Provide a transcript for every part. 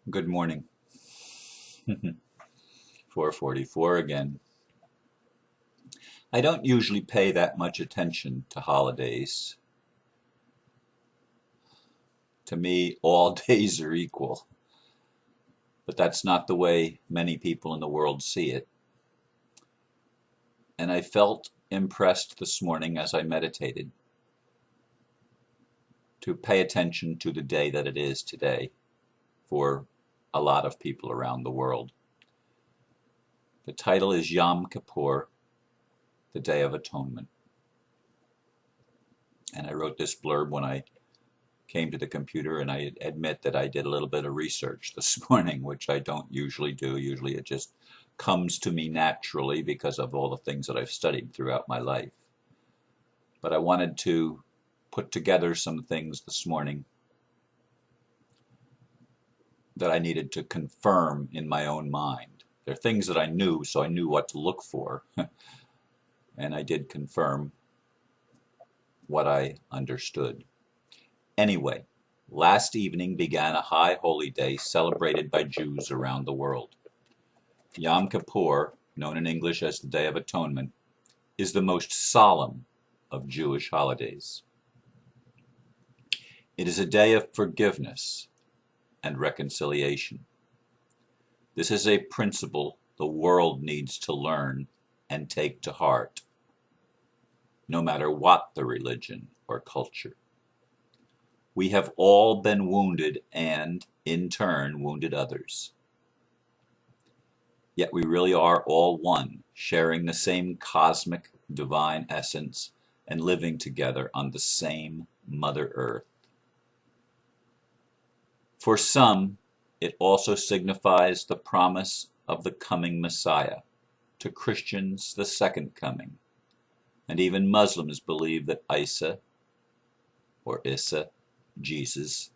Good morning. 4:44 again. I don't usually pay that much attention to holidays. To me, all days are equal. But that's not the way many people in the world see it. And I felt impressed this morning as I meditated to pay attention to the day that it is today for a lot of people around the world. The title is Yom Kippur, the Day of Atonement. And I wrote this blurb when I came to the computer, and I admit that I did a little bit of research this morning, which I don't usually do. Usually it just comes to me naturally because of all the things that I've studied throughout my life. But I wanted to put together some things this morning that I needed to confirm in my own mind. They're things that I knew, so I knew what to look for. And I did confirm what I understood. Anyway, last evening began a high holy day celebrated by Jews around the world. Yom Kippur, known in English as the Day of Atonement, is the most solemn of Jewish holidays. It is a day of forgiveness and reconciliation. This is a principle the world needs to learn and take to heart, no matter what the religion or culture. We have all been wounded and, in turn, wounded others. Yet we really are all one, sharing the same cosmic divine essence and living together on the same Mother Earth. For some, it also signifies the promise of the coming Messiah, to Christians the second coming, and even Muslims believe that Isa, or Issa, Jesus,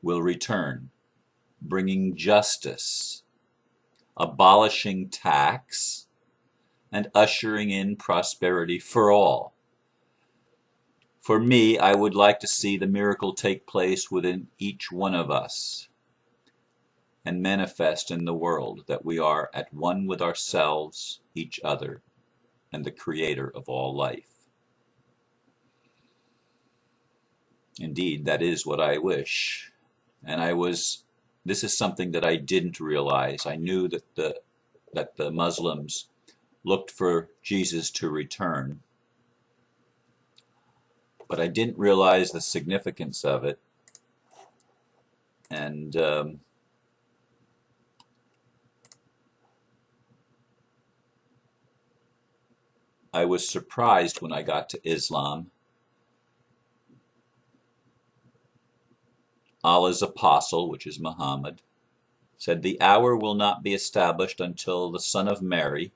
will return, bringing justice, abolishing tax, and ushering in prosperity for all. For me, I would like to see the miracle take place within each one of us and manifest in the world that we are at one with ourselves, each other, and the Creator of all life. Indeed, that is what I wish. And this is something that I didn't realize. I knew that the Muslims looked for Jesus to return, but I didn't realize the significance of it. And I was surprised when I got to Islam. Allah's apostle, which is Muhammad, said, "The hour will not be established until the Son of Mary,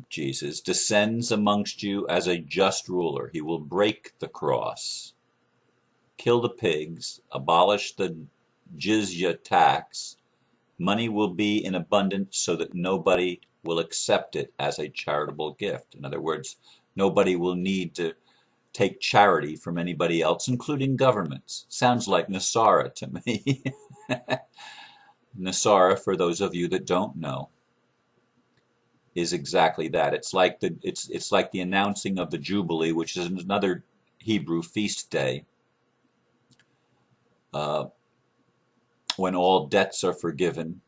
Jesus, descends amongst you as a just ruler. He will break the cross, kill the pigs, abolish the jizya tax. Money will be in abundance so that nobody will accept it as a charitable gift." In other words, nobody will need to take charity from anybody else, including governments. Sounds like Nasara to me. Nasara, for those of you that don't know, is exactly that. It's like the announcing of the Jubilee, which is another Hebrew feast day, when all debts are forgiven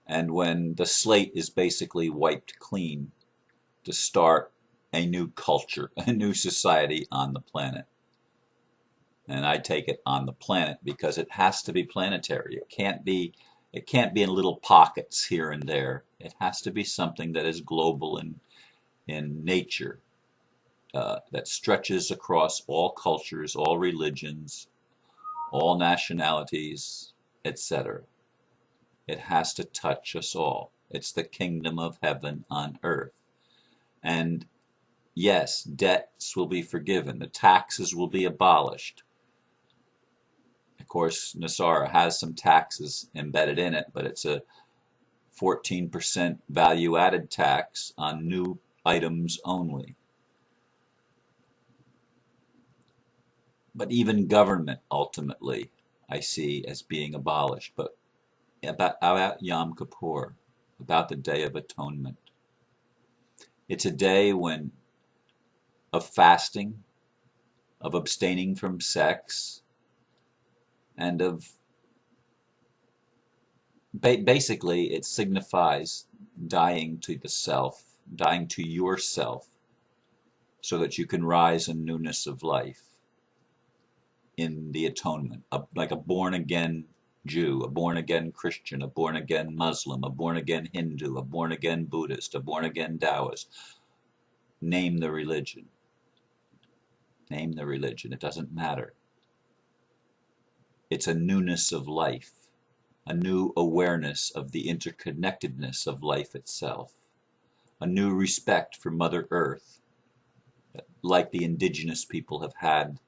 and when the slate is basically wiped clean to start a new culture, a new society on the planet. And I take it on the planet because it has to be planetary. It can't be in little pockets here and there. It has to be something that is global in nature, that stretches across all cultures, all religions, all nationalities, etc. It has to touch us all. It's the kingdom of heaven on earth. And yes, debts will be forgiven. The taxes will be abolished. Of course, Nasara has some taxes embedded in it, but it's a 14% value-added tax on new items only. But even government ultimately I see as being abolished, but about Yom Kippur, about the Day of Atonement. It's a day of fasting, of abstaining from sex, and of basically it signifies dying to the self, dying to yourself, so that you can rise in newness of life in the atonement, like a born-again Jew, a born-again Christian, a born-again Muslim, a born-again Hindu, a born-again Buddhist, a born-again Taoist. Name the religion. Name the religion. It doesn't matter. It's a newness of life, a new awareness of the interconnectedness of life itself, a new respect for Mother Earth, like the indigenous people have had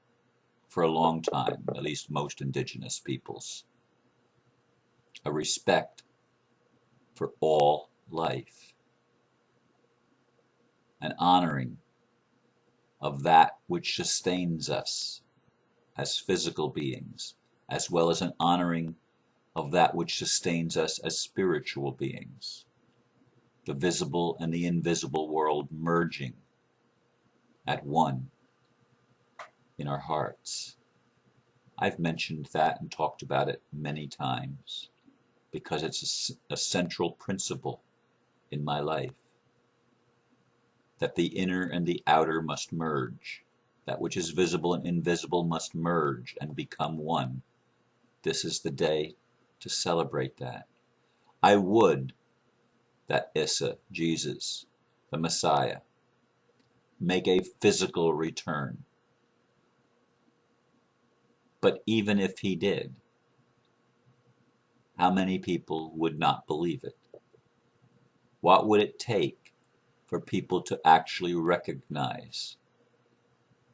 for a long time, at least most indigenous peoples. A respect for all life, an honoring of that which sustains us as physical beings, as well as an honoring of that which sustains us as spiritual beings. The visible and the invisible world merging at one in our hearts. I've mentioned that and talked about it many times because it's a central principle in my life, that the inner and the outer must merge. That which is visible and invisible must merge and become one. This is the day to celebrate that. I would that Issa, Jesus, the Messiah, make a physical return. But even if he did, how many people would not believe it? What would it take for people to actually recognize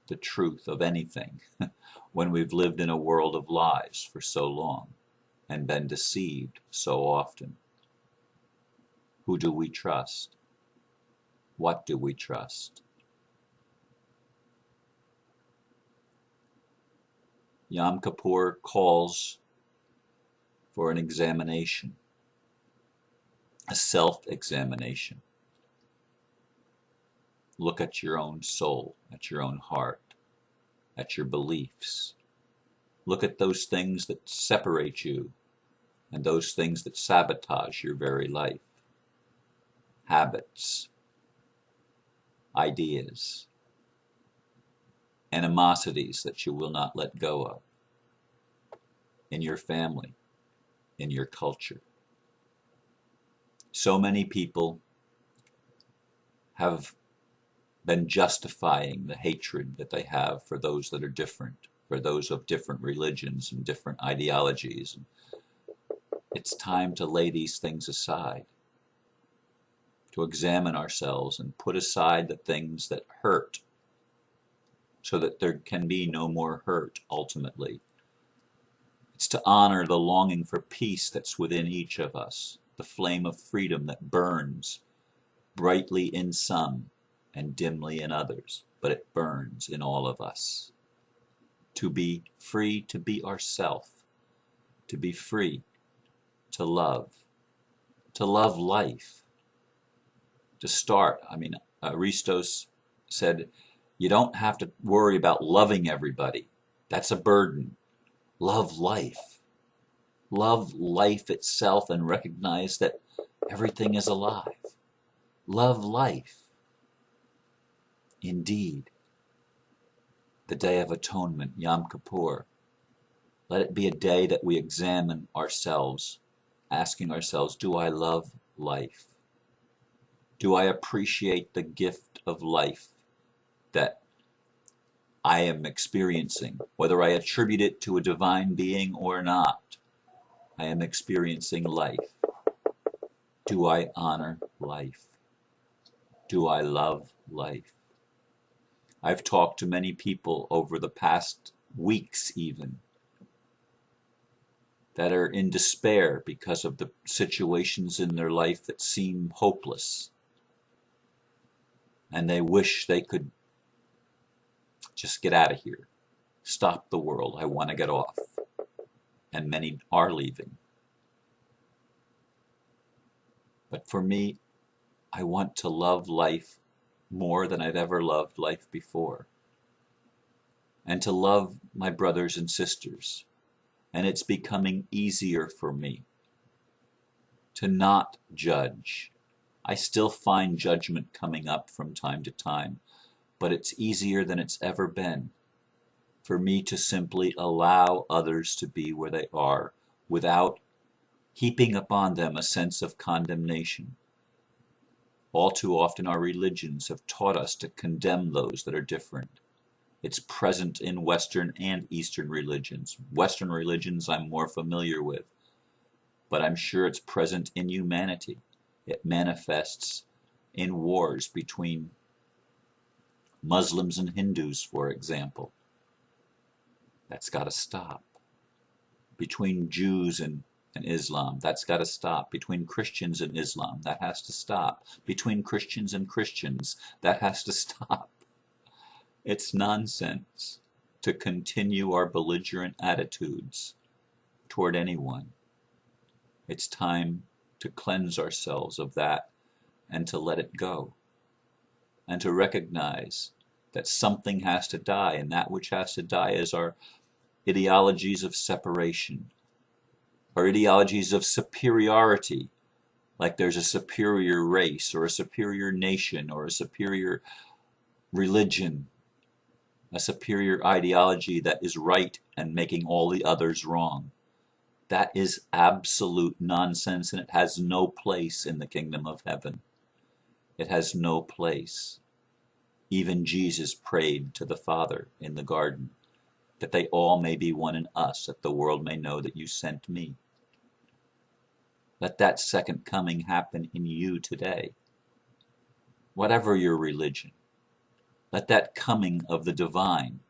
the truth of anything when we've lived in a world of lies for so long and been deceived so often? Who do we trust? What do we trust? Yom Kippur calls for an examination, a self-examination. Look at your own soul, at your own heart, at your beliefs. Look at those things that separate you and those things that sabotage your very life. Habits, ideas, animosities that you will not let go of in your family, in your culture. So many people have been justifying the hatred that they have for those that are different, for those of different religions and different ideologies. It's time to lay these things aside, to examine ourselves and put aside the things that hurt so that there can be no more hurt ultimately. It's to honor the longing for peace that's within each of us, the flame of freedom that burns brightly in some and dimly in others, but it burns in all of us. To be free to be ourself, to be free to love life, to start. Aristos said, you don't have to worry about loving everybody. That's a burden. Love life. Love life itself and recognize that everything is alive. Love life. Indeed, the Day of Atonement, Yom Kippur, let it be a day that we examine ourselves, asking ourselves, do I love life? Do I appreciate the gift of life that I am experiencing, whether I attribute it to a divine being or not? I am experiencing life. Do I honor life? Do I love life? I've talked to many people over the past weeks even that are in despair because of the situations in their life that seem hopeless. And they wish they could just get out of here. Stop the world. I want to get off. and many are leaving. But for me, I want to love life more than I've ever loved life before, and to love my brothers and sisters. And it's becoming easier for me to not judge. I still find judgment coming up from time to time, but it's easier than it's ever been for me to simply allow others to be where they are without heaping upon them a sense of condemnation. All too often our religions have taught us to condemn those that are different. It's present in Western and Eastern religions. Western religions I'm more familiar with, but I'm sure it's present in humanity. It manifests in wars between Muslims and Hindus, for example. That's got to stop. Between Jews and Islam, that's got to stop. Between Christians and Islam, that has to stop. Between Christians and Christians, that has to stop. It's nonsense to continue our belligerent attitudes toward anyone. It's time to cleanse ourselves of that and to let it go, and to recognize that something has to die, and that which has to die is our ideologies of separation, our ideologies of superiority, like there's a superior race or a superior nation or a superior religion, a superior ideology that is right and making all the others wrong. That is absolute nonsense, and it has no place in the kingdom of heaven. It has no place. Even Jesus prayed to the Father in the garden, that they all may be one in us, that the world may know that you sent me. Let that second coming happen in you today. Whatever your religion, let that coming of the divine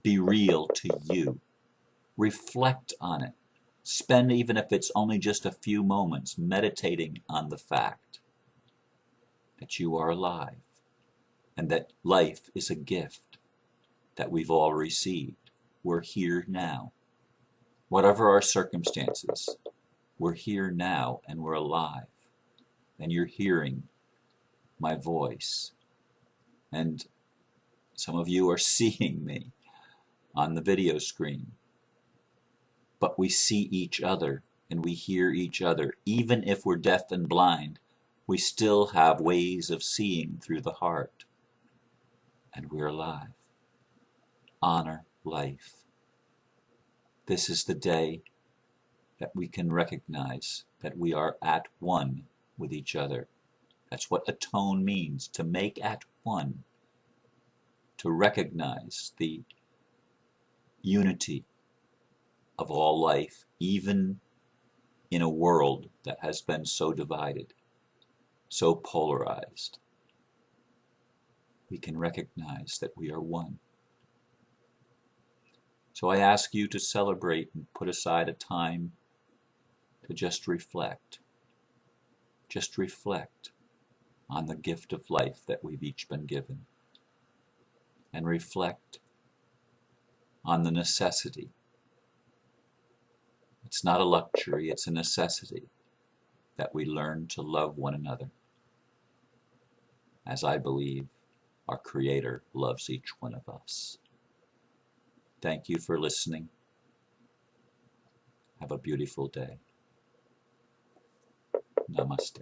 be real to you. Reflect on it. Spend, even if it's only just a few moments, meditating on the fact that you are alive and that life is a gift that we've all received. We're here now. Whatever our circumstances, we're here now and we're alive. And you're hearing my voice. And some of you are seeing me on the video screen. But we see each other and we hear each other. Even if we're deaf and blind, we still have ways of seeing through the heart. And we're alive. Honor life. This is the day that we can recognize that we are at one with each other. That's what atone means, to make at one. To recognize the unity of all life, even in a world that has been so divided, so polarized. We can recognize that we are one. So I ask you to celebrate and put aside a time to just reflect. Just reflect on the gift of life that we've each been given. And reflect on the necessity. It's not a luxury, it's a necessity that we learn to love one another, as I believe our Creator loves each one of us. Thank you for listening. Have a beautiful day. Namaste.